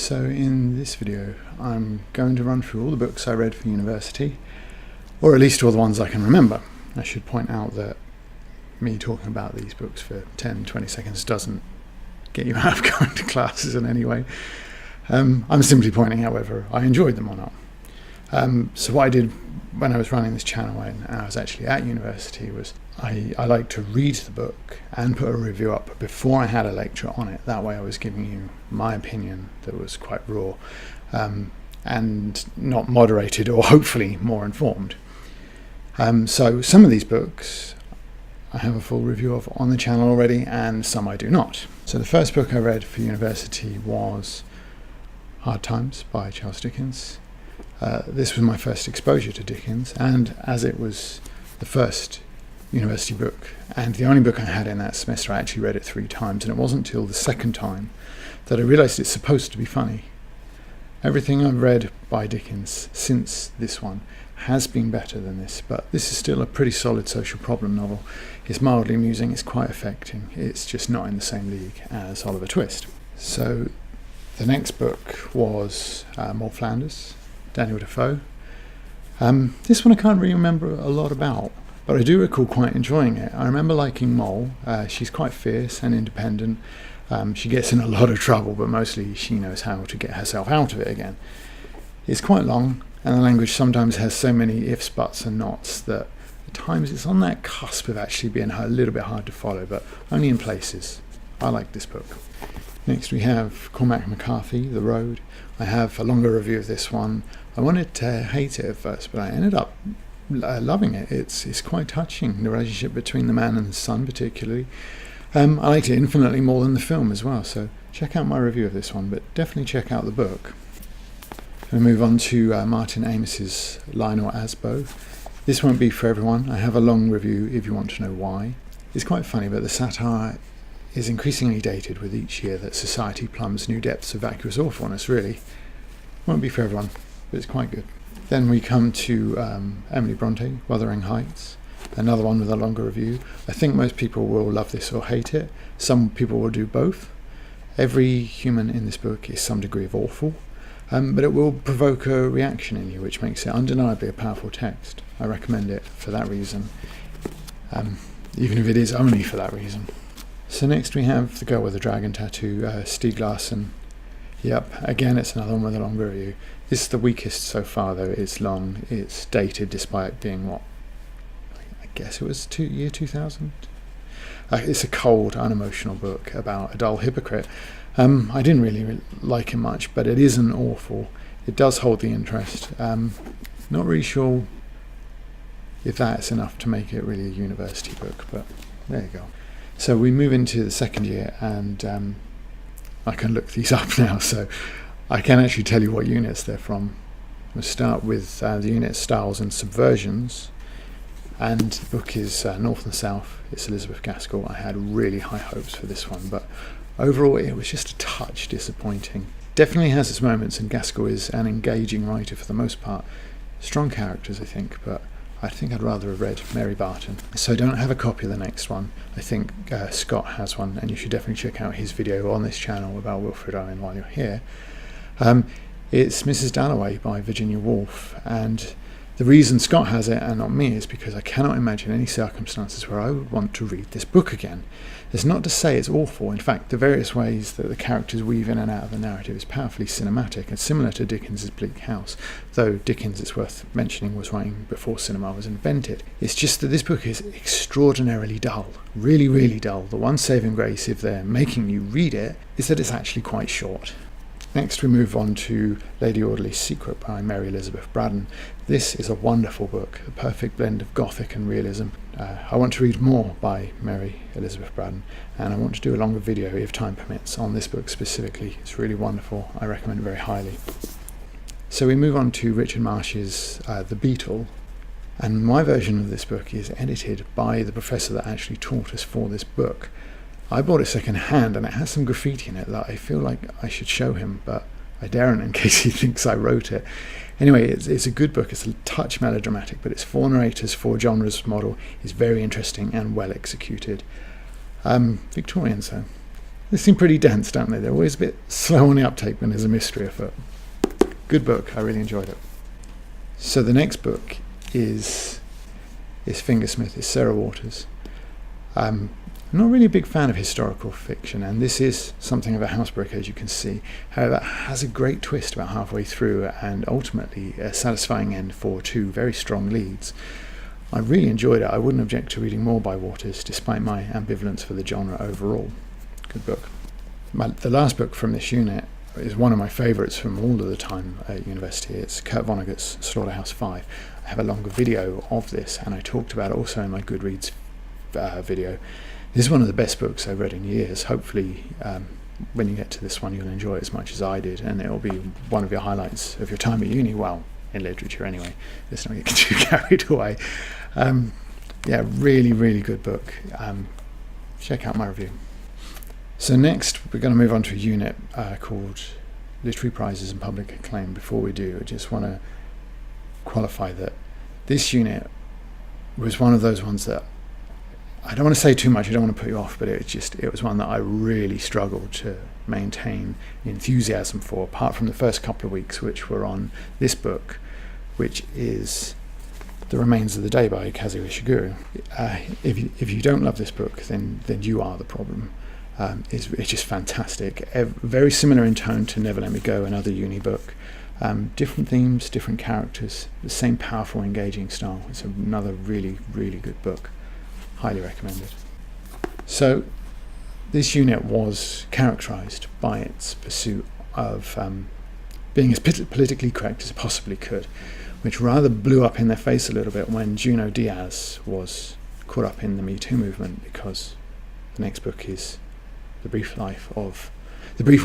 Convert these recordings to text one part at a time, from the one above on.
So in this video I'm going to run through all the books I read for university, or at least all the ones I can remember. I should point out that me talking about these books for 10-20 seconds doesn't get you out of going to classes in any way. I'm simply pointing out whether I enjoyed them or not. So what I did when I was running this channel and I was actually at university was I like to read the book and put a review up before I had a lecture on it. That way I was giving you my opinion that was quite raw and not moderated, or hopefully more informed. So some of these books I have a full review of on the channel already, and some I do not. So the first book I read for university was Hard Times by Charles Dickens. This was my first exposure to Dickens, and as it was the first university book and the only book I had in that semester, I actually read it 3 times, and it wasn't until the second time that I realised it's supposed to be funny. Everything I've read by Dickens since this one has been better than this, but this is still a pretty solid social problem novel. It's mildly amusing, it's quite affecting, it's just not in the same league as Oliver Twist. So the next book was Moll Flanders, Daniel Defoe. This one I can't really remember a lot about, but I do recall quite enjoying it. I remember liking Moll. She's quite fierce and independent. She gets in a lot of trouble, but mostly she knows how to get herself out of it again. It's quite long, and the language sometimes has so many ifs, buts and nots that at times it's on that cusp of actually being a little bit hard to follow, but only in places. I like this book. Next we have Cormac McCarthy, The Road. I have a longer review of this one. I wanted to hate it at first, but I ended up loving it. It's quite touching, the relationship between the man and the son particularly. I liked it infinitely more than the film as well, so check out my review of this one, but definitely check out the book. We move on to Martin Amis's Lionel Asbo. This won't be for everyone. I have a long review if you want to know why. It's quite funny, but the satire is increasingly dated with each year that society plumbs new depths of vacuous awfulness, really. Won't be for everyone, but it's quite good. Then we come to Emily Bronte, Wuthering Heights, another one with a longer review. I think most people will love this or hate it. Some people will do both. Every human in this book is some degree of awful, but it will provoke a reaction in you, which makes it undeniably a powerful text. I recommend it for that reason, even if it is only for that reason. So next we have The Girl with the Dragon Tattoo, Stieg Larsson. Yep, again it's another one with a longer review. This is the weakest so far though. It's long, it's dated despite being what? I guess it was year 2000? It's a cold, unemotional book about a dull hypocrite. I didn't really like it much, but it isn't awful. It does hold the interest. Not really sure if that's enough to make it really a university book, but there you go. So we move into the second year, and I can look these up now, so I can actually tell you what units they're from. We'll start with the unit Styles and Subversions, and the book is North and South. It's Elizabeth Gaskell. I had really high hopes for this one, but overall it was just a touch disappointing. Definitely has its moments, and Gaskell is an engaging writer for the most part. Strong characters, I think, but I think I'd rather have read Mary Barton. So I don't have a copy of the next one. I think Scott has one, and you should definitely check out his video on this channel about Wilfred Owen while you're here. It's Mrs. Dalloway by Virginia Woolf, and the reason Scott has it and not me is because I cannot imagine any circumstances where I would want to read this book again. It's not to say it's awful. In fact, the various ways that the characters weave in and out of the narrative is powerfully cinematic and similar to Dickens's Bleak House, though Dickens, it's worth mentioning, was writing before cinema was invented. It's just that this book is extraordinarily dull, really, really dull. The one saving grace, if they're making you read it, is that it's actually quite short. Next we move on to Lady Audley's Secret by Mary Elizabeth Braddon. This is a wonderful book, a perfect blend of gothic and realism. I want to read more by Mary Elizabeth Braddon, and I want to do a longer video if time permits on this book specifically. It's really wonderful. I recommend it very highly. So we move on to Richard Marsh's The Beetle, and my version of this book is edited by the professor that actually taught us for this book. I bought it second hand, and it has some graffiti in it that I feel like I should show him, but I daren't in case he thinks I wrote it. Anyway, it's a good book. It's a touch melodramatic, but its 4 narrators, 4 genres model is very interesting and well executed. Victorian, so They seem pretty dense, don't they? They're always a bit slow on the uptake when there's a mystery afoot. Good book, I really enjoyed it. So the next book is Fingersmith, is Sarah Waters. I'm not really a big fan of historical fiction, and this is something of a housebreaker, as you can see. However, it has a great twist about halfway through, and ultimately a satisfying end for two very strong leads. I really enjoyed it. I wouldn't object to reading more by Waters, despite my ambivalence for the genre overall. Good book. The last book from this unit is one of my favourites from all of the time at university. It's Kurt Vonnegut's Slaughterhouse-5. I have a longer video of this, and I talked about it also in my Goodreads video. This is one of the best books I've read in years. Hopefully, when you get to this one, you'll enjoy it as much as I did, and it'll be one of your highlights of your time at uni. Well, in literature anyway. Let's not get too carried away. Yeah, really, really good book. Check out my review. So next, we're going to move on to a unit called Literary Prizes and Public Acclaim. Before we do, I just want to qualify that this unit was one of those ones that I don't want to say too much, I don't want to put you off, but it was one that I really struggled to maintain enthusiasm for, apart from the first couple of weeks, which were on this book, which is The Remains of the Day by Kazuo Ishiguro. If you don't love this book, then you are the problem. It's just fantastic. Very similar in tone to Never Let Me Go, another uni book. Different themes, different characters, the same powerful, engaging style. It's another really, really good book. Highly recommended. So this unit was characterised by its pursuit of being as politically correct as it possibly could, which rather blew up in their face a little bit when Junot Diaz was caught up in the Me Too movement, because the next book is The Brief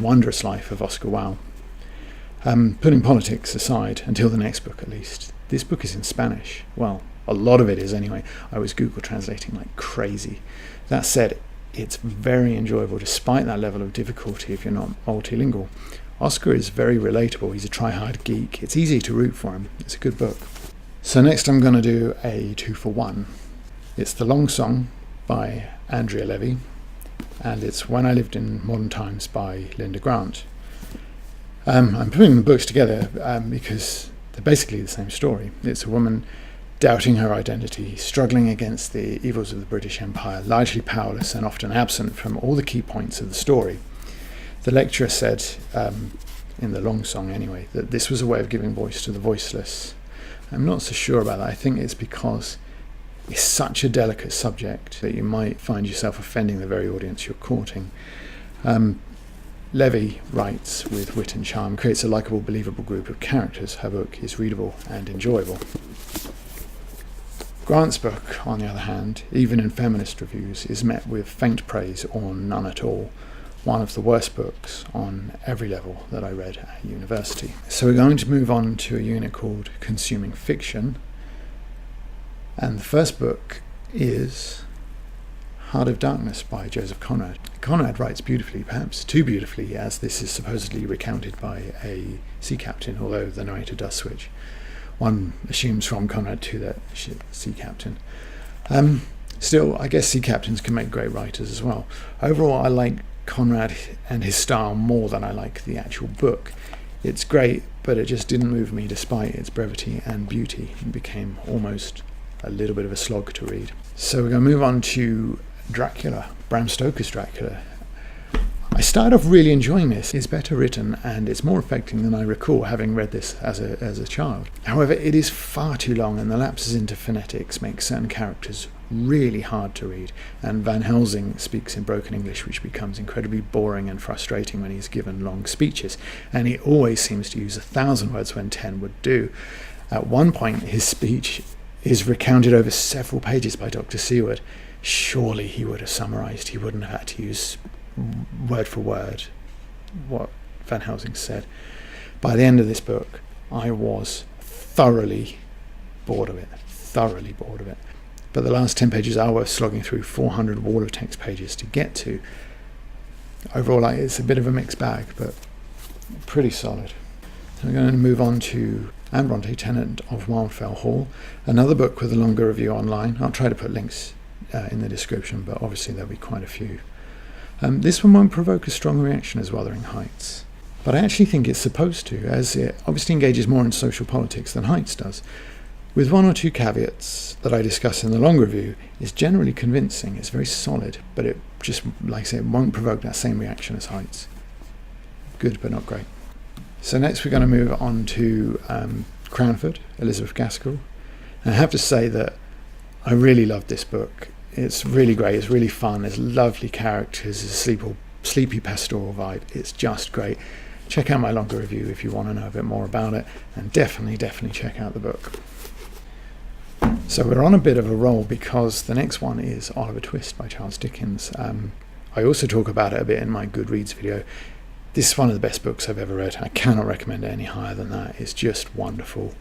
Wondrous Life of Oscar Wilde. Putting politics aside, until the next book at least, this book is in Spanish. Well, a lot of it is anyway. I was Google translating like crazy. That said, it's very enjoyable despite that level of difficulty if you're not multilingual. Oscar is very relatable. He's a try-hard geek. It's easy to root for him. It's a good book. So next I'm going to do a 2-for-1. It's The Long Song by Andrea Levy, and it's When I Lived in Modern Times by Linda Grant. I'm putting the books together because they're basically the same story. It's a woman doubting her identity, struggling against the evils of the British Empire, largely powerless and often absent from all the key points of the story. The lecturer said, in The Long Song anyway, that this was a way of giving voice to the voiceless. I'm not so sure about that. I think it's because it's such a delicate subject that you might find yourself offending the very audience you're courting. Levy writes with wit and charm, creates a likeable, believable group of characters. Her book is readable and enjoyable. Grant's book, on the other hand, even in feminist reviews, is met with faint praise or none at all. One of the worst books on every level that I read at university. So we're going to move on to a unit called Consuming Fiction. And the first book is Heart of Darkness by Joseph Conrad. Conrad writes beautifully, perhaps too beautifully, as this is supposedly recounted by a sea captain, although the narrator does switch. One assumes from Conrad too that sea captain. Still, I guess sea captains can make great writers as well. Overall, I like Conrad and his style more than I like the actual book. It's great, but it just didn't move me despite its brevity and beauty. It became almost a little bit of a slog to read. So we're going to move on to Dracula, Bram Stoker's Dracula. I started off really enjoying this. It's better written and it's more affecting than I recall, having read this as a child. However, it is far too long, and the lapses into phonetics make certain characters really hard to read, and Van Helsing speaks in broken English, which becomes incredibly boring and frustrating when he's given long speeches, and he always seems to use 1,000 words when 10 would do. At one point, his speech is recounted over several pages by Dr. Seward. Surely he would have summarised. He wouldn't have had to use word for word what Van Helsing said. By the end of this book, I was thoroughly bored of it. But the last 10 pages are worth slogging through 400 wall of text pages to get to. Overall, it's a bit of a mixed bag, but pretty solid. So I'm going to move on to Anne Bronte, Tenant of Wildfell Hall, another book with a longer review online. I'll try to put links in the description, but obviously there'll be quite a few. This one won't provoke a strong reaction as Wuthering Heights, but I actually think it's supposed to, as it obviously engages more in social politics than Heights does. With one or two caveats that I discuss in the long review, it's generally convincing, it's very solid, but it just, like I say, it won't provoke that same reaction as Heights. Good, but not great. So next we're going to move on to Cranford, Elizabeth Gaskell. And I have to say that I really loved this book. It's really great, it's really fun, there's lovely characters, there's a sleepy pastoral vibe. It's just great. Check out my longer review if you want to know a bit more about it, and definitely check out the book. So we're on a bit of a roll because the next one is Oliver Twist by Charles Dickens. I also talk about it a bit in my Goodreads video. This is one of the best books I've ever read. I cannot recommend it any higher than that. It's just wonderful.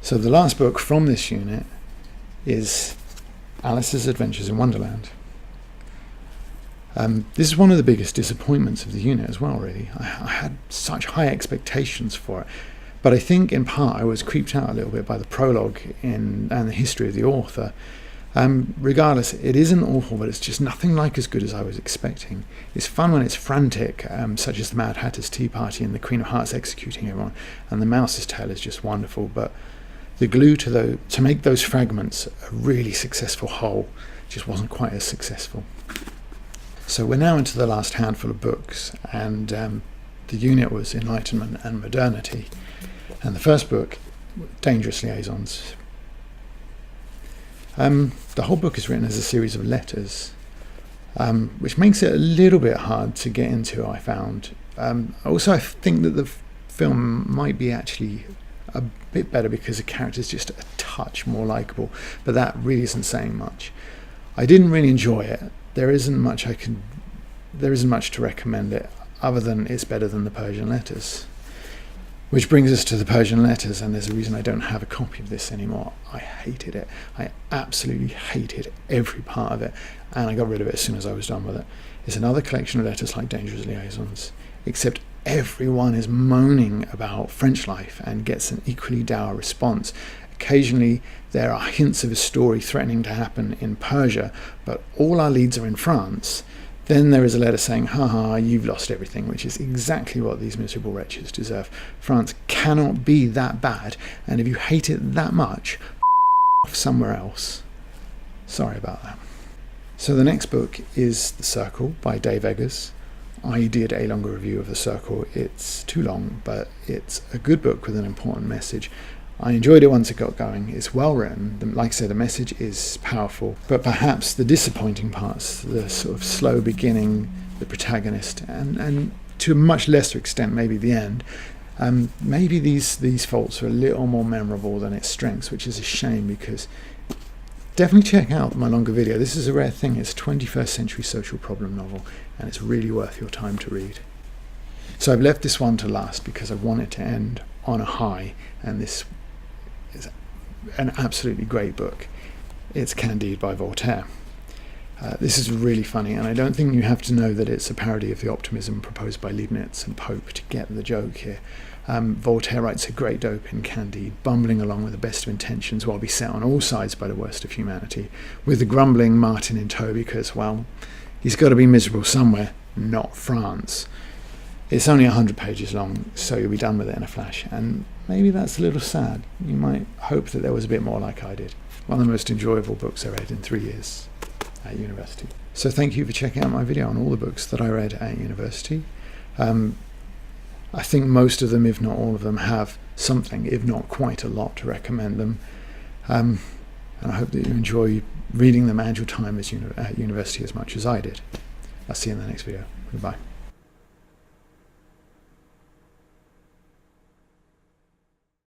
So the last book from this unit is Alice's Adventures in Wonderland. This is one of the biggest disappointments of the unit as well, really. I had such high expectations for it, but I think in part I was creeped out a little bit by the prologue and the history of the author. Regardless, it isn't awful, but it's just nothing like as good as I was expecting. It's fun when it's frantic, such as the Mad Hatter's Tea Party and the Queen of Hearts executing everyone, and the Mouse's Tale is just wonderful, but the glue to make those fragments a really successful whole just wasn't quite as successful. So we're now into the last handful of books, and the unit was Enlightenment and Modernity, and the first book, Dangerous Liaisons. The whole book is written as a series of letters, which makes it a little bit hard to get into, I found. Also, I think that the film might be actually a bit better because the character's just a touch more likeable, but that really isn't saying much. I didn't really enjoy it. There isn't much to recommend it other than it's better than the Persian Letters. Which brings us to the Persian Letters, and there's a reason I don't have a copy of this anymore. I hated it. I absolutely hated every part of it, and I got rid of it as soon as I was done with it. It's another collection of letters like Dangerous Liaisons, except everyone is moaning about French life and gets an equally dour response. Occasionally there are hints of a story threatening to happen in Persia, but all our leads are in France. Then there is a letter saying, haha, you've lost everything, which is exactly what these miserable wretches deserve. France cannot be that bad, and if you hate it that much, off somewhere else. Sorry about that. So the next book is The Circle by Dave Eggers. I did a longer review of The Circle. It's too long, but it's a good book with an important message. I enjoyed it once it got going. It's well written. Like I said, the message is powerful, but perhaps the disappointing parts, the sort of slow beginning, the protagonist, and to a much lesser extent maybe the end, maybe these faults are a little more memorable than its strengths, which is a shame because definitely check out my longer video. This is a rare thing. It's a 21st century social problem novel, and it's really worth your time to read. So I've left this one to last because I want it to end on a high, and this is an absolutely great book. It's Candide by Voltaire. This is really funny, and I don't think you have to know that it's a parody of the optimism proposed by Leibniz and Pope to get the joke here. Voltaire writes a great dope in Candide, bumbling along with the best of intentions while beset on all sides by the worst of humanity, with the grumbling Martin in tow because, well, he's got to be miserable somewhere, not France. It's only 100 pages long, so you'll be done with it in a flash, and maybe that's a little sad. You might hope that there was a bit more like I did. One of the most enjoyable books I read in 3 years at university. So thank you for checking out my video on all the books that I read at university. I think most of them, if not all of them, have something, if not quite a lot, to recommend them. And I hope that you enjoy reading them and your time at university as much as I did. I'll see you in the next video. Goodbye.